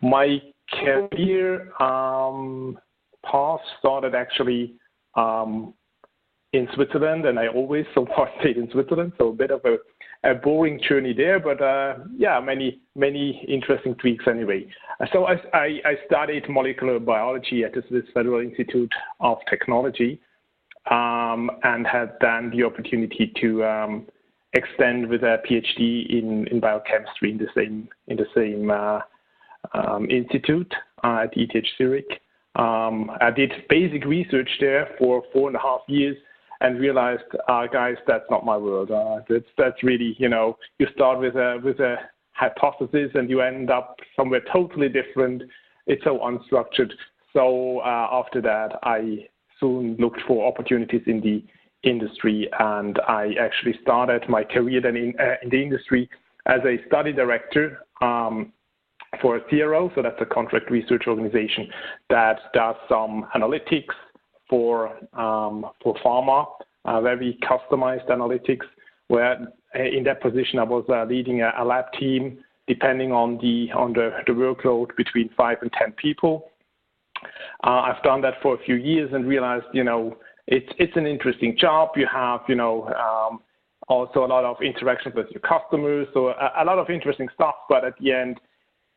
My career path started actually in Switzerland, and I always so far stayed in Switzerland, so a bit of a boring journey there, but yeah, many interesting tweaks anyway. So I studied molecular biology at the Swiss Federal Institute of Technology, and had then the opportunity to extend with a PhD in biochemistry in the same institute at ETH Zurich. I did basic research there for 4.5 years and realized, guys, that's not my world. That's really, you start with a hypothesis and you end up somewhere totally different. It's so unstructured. So after that, I soon looked for opportunities in the industry, and I actually started my career then in the industry as a study director for a CRO, so that's a contract research organization that does some analytics for pharma, very customized analytics, where in that position I was leading a lab team, depending on the workload, between 5 and 10 people. I've done that for a few years and realized, it's an interesting job. You have, also a lot of interactions with your customers, so a lot of interesting stuff, but at the end,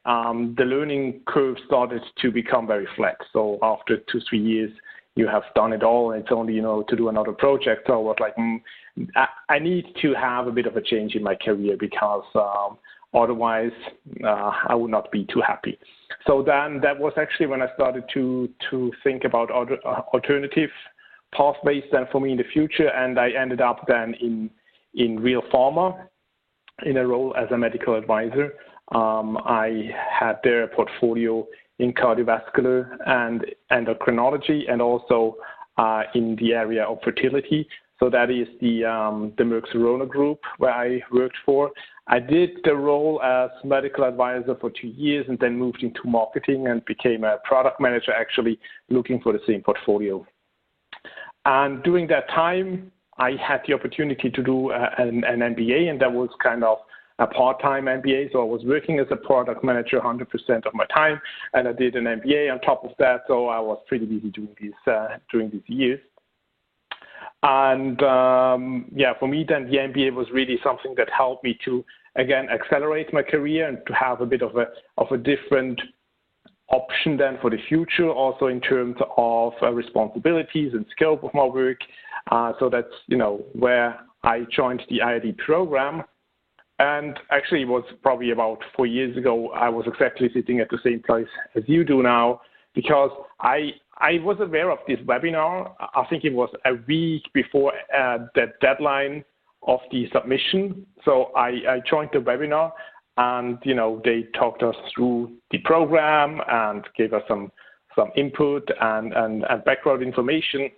the learning curve started to become very flat. So after 2-3 years, you have done it all, and it's only, to do another project. So I was like, I need to have a bit of a change in my career, because otherwise I would not be too happy. So then that was actually when I started to think about other alternative pathways then for me in the future, and I ended up then in real pharma in a role as a medical advisor. I had there a portfolio in cardiovascular and endocrinology, and also in the area of fertility. So that is the Merck Serono group where I worked for. I did the role as medical advisor for 2 years, and then moved into marketing and became a product manager, actually looking for the same portfolio. And during that time, I had the opportunity to do an MBA, and that was kind of a part-time MBA. So I was working as a product manager 100% of my time, and I did an MBA on top of that. So I was pretty busy during these years. And yeah, for me then the MBA was really something that helped me to, again, accelerate my career and to have a bit of a different option then for the future, also in terms of responsibilities and scope of my work. So that's, where I joined the IRDP program. And actually it was probably about 4 years ago, I was exactly sitting at the same place as you do now, because I was aware of this webinar. I think it was a week before the deadline of the submission. So I joined the webinar, and they talked us through the program and gave us some input and background information.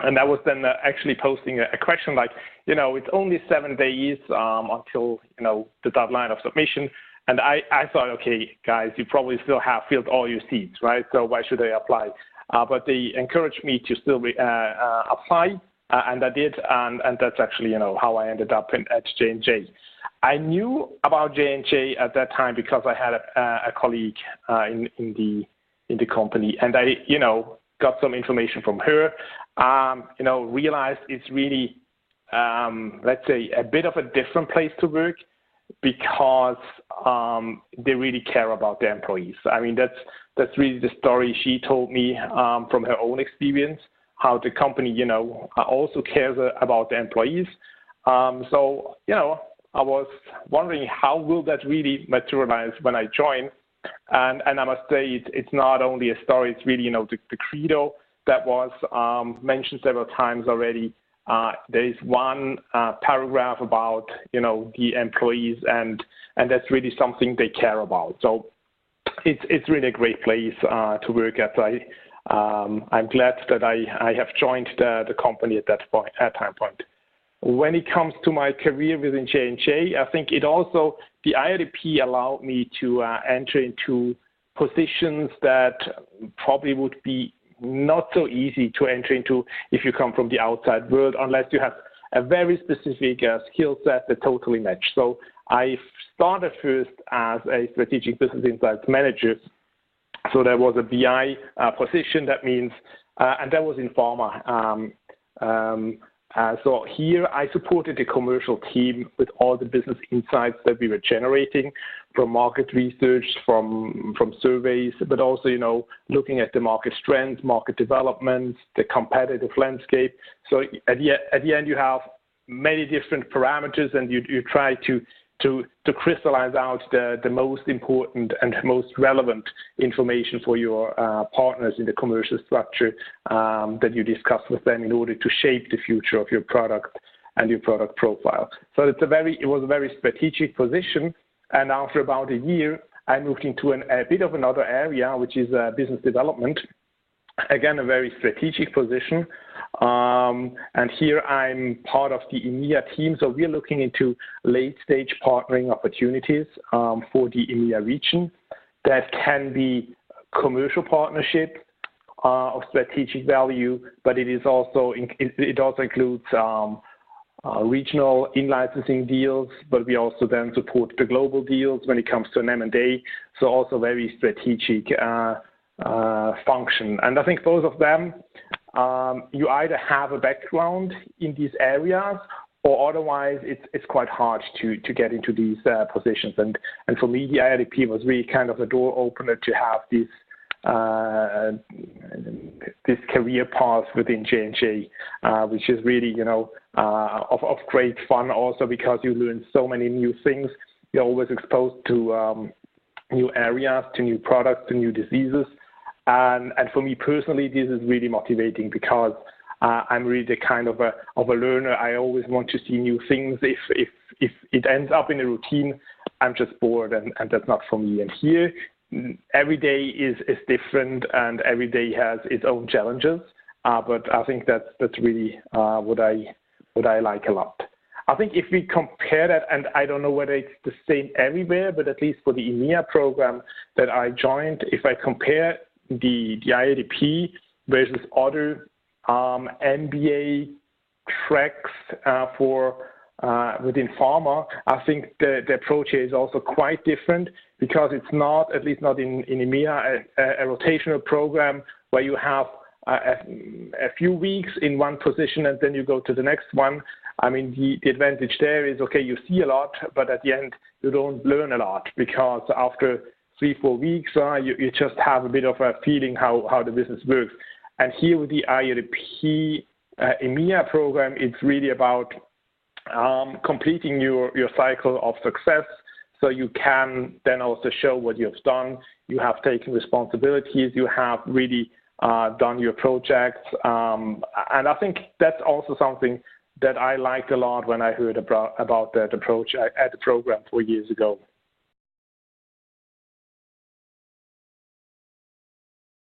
And I was then actually posting a question like, it's only 7 days until the deadline of submission. And I thought, okay, guys, you probably still have filled all your seats, right? So why should I apply? But they encouraged me to still apply, and I did, and that's actually how I ended up at J&J. I knew about J&J at that time because I had a colleague in the company, and I got some information from her. Realized it's really let's say a bit of a different place to work, because they really care about their employees. I mean, that's really the story she told me from her own experience, how the company, also cares about the employees. So, I was wondering how will that really materialize when I join. And I must say, it's not only a story, it's really, the credo that was mentioned several times already. There is one paragraph about, the employees, and that's really something they care about. So it's really a great place to work at. I'm glad that I have joined the company at that time point. When it comes to my career within J&J, I think it also, the IRDP allowed me to enter into positions that probably would be not so easy to enter into if you come from the outside world, unless you have a very specific skill set that totally matched. So I started first as a strategic business insights manager. So there was a BI position. That means, and that was in pharma. So here I supported the commercial team with all the business insights that we were generating from market research, from surveys, but also, looking at the market trends, market developments, the competitive landscape. So at the end, you have many different parameters, and you try to crystallize out the most important and most relevant information for your partners in the commercial structure that you discuss with them in order to shape the future of your product and your product profile. So it was a very strategic position. And after about a year, I moved into a bit of another area, which is business development. Again, a very strategic position. And here I'm part of the EMEA team. So we're looking into late-stage partnering opportunities for the EMEA region. That can be commercial partnerships of strategic value, but it also includes regional in-licensing deals, but we also then support the global deals when it comes to an M&A. So also very strategic function. And I think both of them, you either have a background in these areas, or otherwise it's quite hard to get into these positions. And for me, the IRDP was really kind of a door opener to have this career path within J&J, which is really, of great fun also, because you learn so many new things. You're always exposed to new areas, to new products, to new diseases. And for me personally, this is really motivating, because I'm really the kind of a learner. I always want to see new things. If it ends up in a routine, I'm just bored, and that's not for me. And here, every day is different, and every day has its own challenges. But I think that's really what I like a lot. I think if we compare that, and I don't know whether it's the same everywhere, but at least for the EMEA program that I joined, if I compare the IRDP versus other MBA tracks within pharma, I think the approach here is also quite different, because it's not, at least not in EMEA, a rotational program where you have a few weeks in one position and then you go to the next one. I mean, the advantage there is, okay, you see a lot, but at the end you don't learn a lot, because after 3-4 weeks, you just have a bit of a feeling how the business works. And here with the IRDP EMEA program, it's really about completing your cycle of success, so you can then also show what you've done. You have taken responsibilities. You have really done your projects. And I think that's also something that I liked a lot when I heard about the approach at the program 4 years ago.